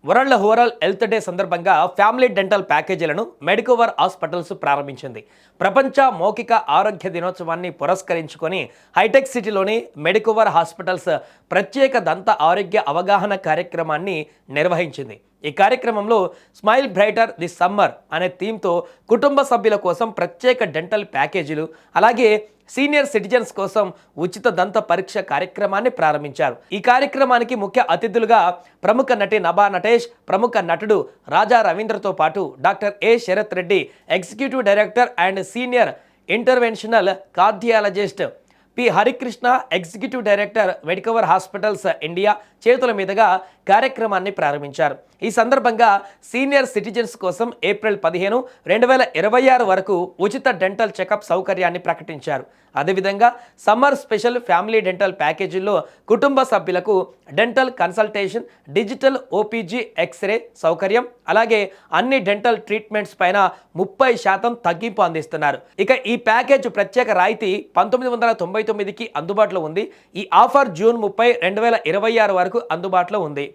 World overall health day సందర్భంగా family dental ప్యాకేజీలను Medicover hospitals ప్రారంభించింది. ప్రపంచ మౌఖిక ఆరోగ్య దినోత్సవాన్ని పురస్కరించుకొని హైటెక్ సిటీలోని మెడికోవర్ హాస్పిటల్స్ ప్రత్యేక దంత ఆరోగ్య అవగాహన కార్యక్రమాన్ని నిర్వహించింది. ఈ కార్యక్రమంలో స్మైల్ బ్రైటర్ ది సమ్మర్ అనే థీమ్తో కుటుంబ సభ్యుల కోసం ప్రత్యేక డెంటల్ ప్యాకేజీలు, అలాగే సీనియర్ సిటిజన్స్ కోసం ఉచిత దంత పరీక్ష కార్యక్రమాన్ని ప్రారంభించారు. ఈ కార్యక్రమానికి ముఖ్య అతిథులుగా ప్రముఖ నటి నభా నటేష్, ప్రముఖ నటుడు రాజా రవీంద్రతో పాటు doctor A Sarath Reddy, executive director and senior interventional cardiologist P Harikrishna, executive director Medicover hospitals India చేతుల మీదుగా కార్యక్రమాన్ని ప్రారంభించారు. ఈ సందర్భంగా సీనియర్ సిటిజన్స్ కోసం ఏప్రిల్ 15, 2026 వరకు ఉచిత డెంటల్ చెకప్ సౌకర్యాన్ని ప్రకటించారు. అదేవిధంగా సమ్మర్ స్పెషల్ ఫ్యామిలీ డెంటల్ ప్యాకేజీల్లో కుటుంబ సభ్యులకు dental consultation, digital OPG x-ray సౌకర్యం, అలాగే అన్ని డెంటల్ ట్రీట్మెంట్స్ పైన 30% తగ్గింపు అందిస్తున్నారు. ఇక ఈ ప్యాకేజ్ ప్రత్యేక రాయితీ 1999కి అందుబాటులో ఉంది. ఈ ఆఫర్ జూన్ 30, 2026 వరకు అందుబాటులో ఉంది.